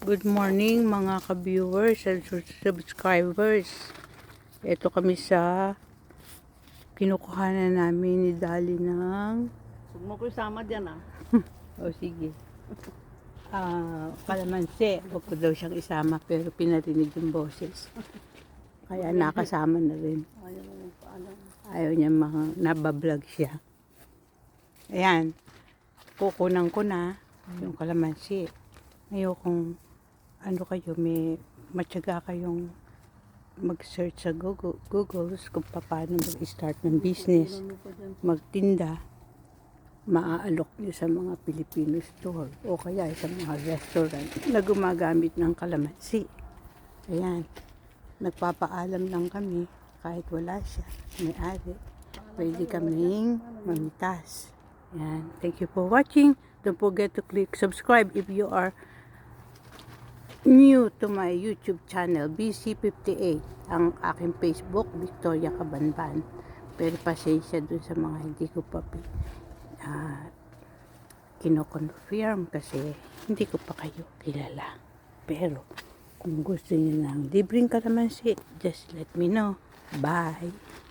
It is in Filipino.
Good morning mga ka-viewers and subscribers. Ito kami sa kinukuhanan namin ni Dali ng Huwag mo ko isama dyan o sige. Kalamansi. Huwag ko daw siyang isama pero pinarinig yung boses. Kaya nakasama na rin. Ayaw mo magpaalam. Ayaw niya nabablog siya. Ayan. Kukunan ko na yung kalamansi. Ayokong may matyaga kayong mag-search sa Google kung paano mag-start ng business, magtinda, maaalok nyo sa mga Filipino store o kaya sa mga restaurant na gumagamit ng kalamansi. Ayan, nagpapaalam lang kami kahit wala siya, may-ari. Pwede kaming mamitas. Ayan, thank you for watching. Don't forget to click subscribe if you are new to my YouTube channel, BC58. Ang aking Facebook, Victoria Cabanban. Pero pasensya dun sa mga hindi ko pa kino-confirm kasi hindi ko pa kayo kilala. Pero kung gusto niyo ng libreng kalamansi, just let me know. Bye!